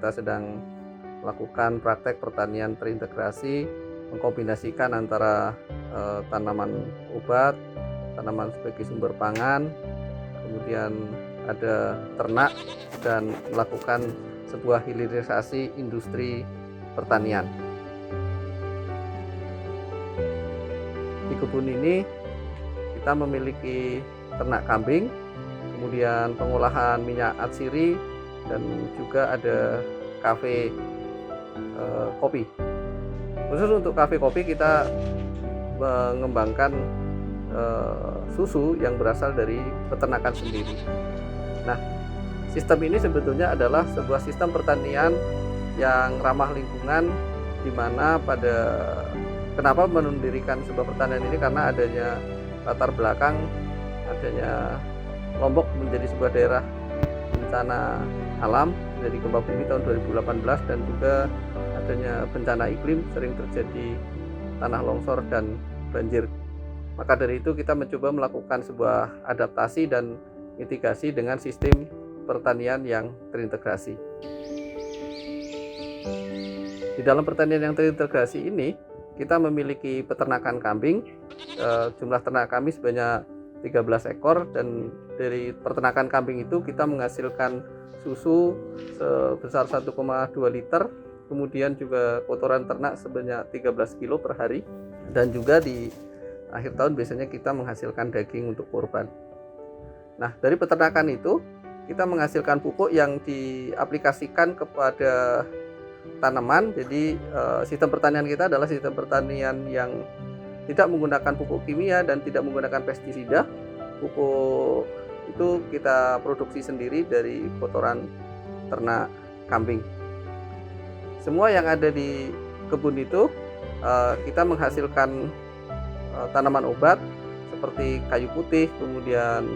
kita sedang melakukan praktek pertanian terintegrasi, mengkombinasikan antara tanaman obat, tanaman sebagai sumber pangan, kemudian ada ternak, dan melakukan sebuah hilirisasi industri pertanian. Di kebun ini kita memiliki ternak kambing, kemudian pengolahan minyak atsiri, dan juga ada kafe kopi. Khusus untuk kafe kopi kita mengembangkan susu yang berasal dari peternakan sendiri. Nah, sistem ini sebetulnya adalah sebuah sistem pertanian yang ramah lingkungan, di mana kenapa mendirikan sebuah pertanian ini, karena adanya latar belakang adanya Lombok menjadi sebuah daerah bencana alam dari gempa bumi tahun 2018, dan juga adanya bencana iklim, sering terjadi tanah longsor dan banjir. Maka dari itu kita mencoba melakukan sebuah adaptasi dan mitigasi dengan sistem pertanian yang terintegrasi. Di dalam pertanian yang terintegrasi ini kita memiliki peternakan kambing. Jumlah ternak kami sebanyak 13 ekor, dan dari peternakan kambing itu kita menghasilkan susu sebesar 1,2 liter, kemudian juga kotoran ternak sebanyak 13 kilo per hari, dan juga di akhir tahun biasanya kita menghasilkan daging untuk kurban. Nah, dari peternakan itu kita menghasilkan pupuk yang diaplikasikan kepada tanaman. Jadi sistem pertanian kita adalah sistem pertanian yang tidak menggunakan pupuk kimia dan tidak menggunakan pestisida. Pupuk itu kita produksi sendiri dari kotoran ternak kambing. Semua yang ada di kebun itu kita menghasilkan tanaman obat seperti kayu putih, kemudian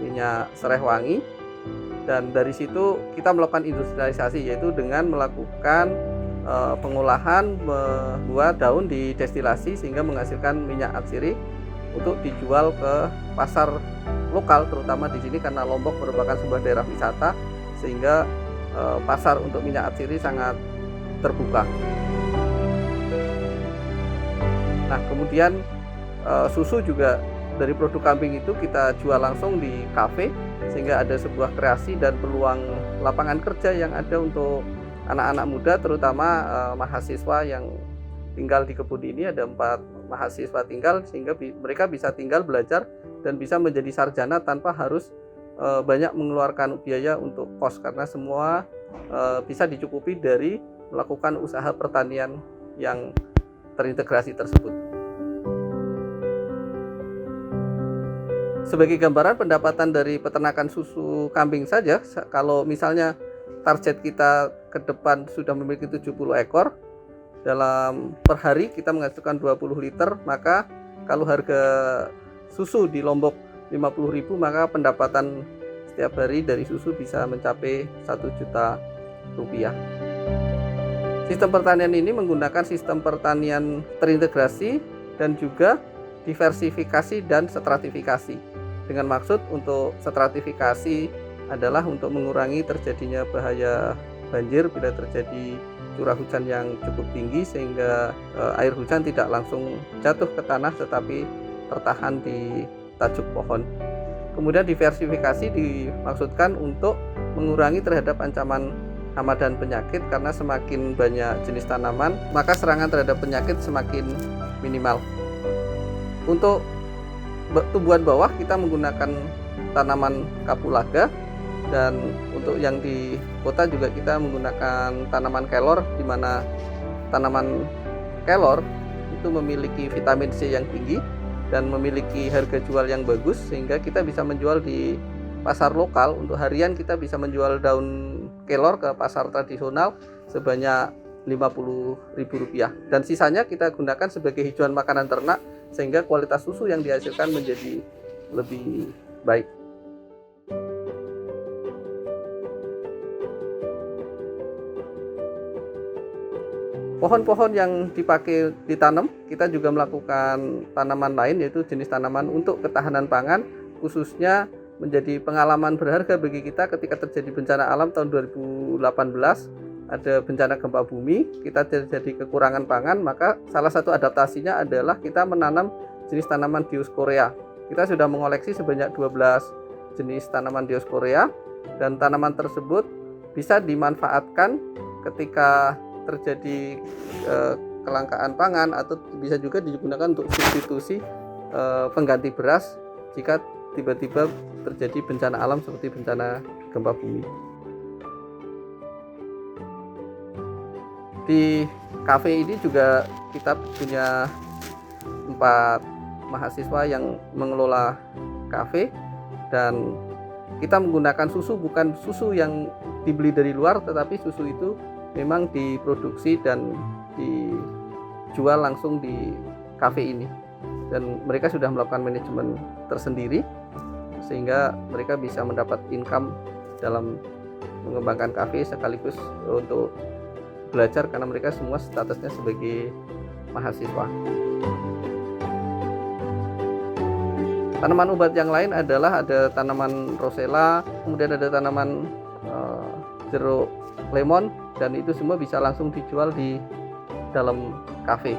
minyak serai wangi, dan dari situ kita melakukan industrialisasi, yaitu dengan melakukan pengolahan, membuat daun didestilasi sehingga menghasilkan minyak atsiri untuk dijual ke pasar lokal, terutama di sini karena Lombok merupakan sebuah daerah wisata, sehingga pasar untuk minyak atsiri sangat terbuka. Nah, kemudian susu juga dari produk kambing itu kita jual langsung di kafe, sehingga ada sebuah kreasi dan peluang lapangan kerja yang ada untuk anak-anak muda, terutama mahasiswa yang tinggal di kebun ini. Ada 4 mahasiswa tinggal, sehingga mereka bisa tinggal belajar dan bisa menjadi sarjana tanpa harus banyak mengeluarkan biaya untuk kos, karena semua bisa dicukupi dari melakukan usaha pertanian yang terintegrasi tersebut. Sebagai gambaran pendapatan dari peternakan susu kambing saja, kalau misalnya target kita ke depan sudah memiliki 70 ekor, dalam per hari kita menghasilkan 20 liter, maka kalau harga susu di Lombok 50.000, maka pendapatan setiap hari dari susu bisa mencapai 1 juta rupiah. Sistem pertanian ini menggunakan sistem pertanian terintegrasi dan juga diversifikasi dan stratifikasi. Dengan maksud untuk stratifikasi adalah untuk mengurangi terjadinya bahaya banjir bila terjadi curah hujan yang cukup tinggi, sehingga air hujan tidak langsung jatuh ke tanah tetapi tertahan di tajuk pohon. Kemudian diversifikasi dimaksudkan untuk mengurangi terhadap ancaman hama dan penyakit, karena semakin banyak jenis tanaman maka serangan terhadap penyakit semakin minimal. Untuk tumbuhan bawah kita menggunakan tanaman kapulaga, dan untuk yang di kota juga kita menggunakan tanaman kelor, di mana tanaman kelor itu memiliki vitamin C yang tinggi dan memiliki harga jual yang bagus, sehingga kita bisa menjual di pasar lokal. Untuk harian kita bisa menjual daun kelor ke pasar tradisional sebanyak Rp50.000, dan sisanya kita gunakan sebagai hijauan makanan ternak, sehingga kualitas susu yang dihasilkan menjadi lebih baik. Pohon-pohon yang dipakai ditanam, kita juga melakukan tanaman lain, yaitu jenis tanaman untuk ketahanan pangan, khususnya menjadi pengalaman berharga bagi kita ketika terjadi bencana alam tahun 2018. ada bencana gempa bumi, kita terjadi kekurangan pangan, maka salah satu adaptasinya adalah kita menanam jenis tanaman Dioskorea. Kita sudah mengoleksi sebanyak 12 jenis tanaman Dioskorea, dan tanaman tersebut bisa dimanfaatkan ketika terjadi kelangkaan pangan, atau bisa juga digunakan untuk substitusi pengganti beras jika tiba-tiba terjadi bencana alam seperti bencana gempa bumi. Di kafe ini juga kita punya 4 mahasiswa yang mengelola kafe, dan kita menggunakan susu bukan susu yang dibeli dari luar, tetapi susu itu memang diproduksi dan dijual langsung di kafe ini. Dan mereka sudah melakukan manajemen tersendiri sehingga mereka bisa mendapat income dalam mengembangkan kafe sekaligus untuk belajar, karena mereka semua statusnya sebagai mahasiswa. Tanaman obat yang lain adalah ada tanaman rosella, kemudian ada tanaman jeruk lemon, dan itu semua bisa langsung dijual di dalam kafe.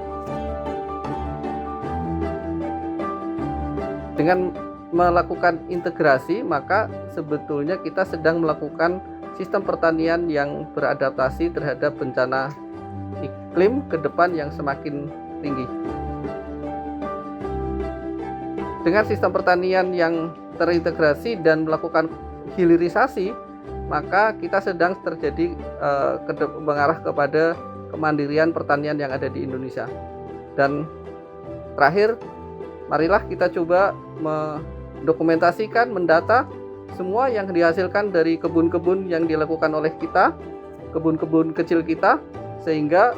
Dengan melakukan integrasi, maka sebetulnya kita sedang melakukan sistem pertanian yang beradaptasi terhadap bencana iklim ke depan yang semakin tinggi. Dengan sistem pertanian yang terintegrasi dan melakukan hilirisasi, maka kita sedang terjadi mengarah kepada kemandirian pertanian yang ada di Indonesia. Dan terakhir, marilah kita coba mendokumentasikan, mendata semua yang dihasilkan dari kebun-kebun yang dilakukan oleh kita, kebun-kebun kecil kita, sehingga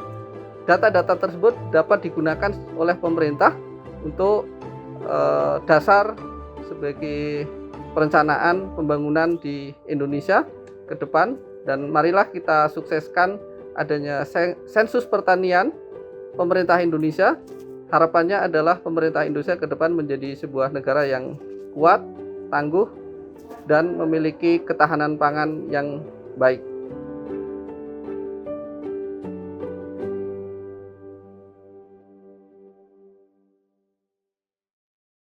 data-data tersebut dapat digunakan oleh pemerintah untuk dasar sebagai perencanaan pembangunan di Indonesia ke depan. Dan marilah kita sukseskan adanya sensus pertanian pemerintah Indonesia. Harapannya adalah pemerintah Indonesia ke depan menjadi sebuah negara yang kuat, tangguh, dan memiliki ketahanan pangan yang baik.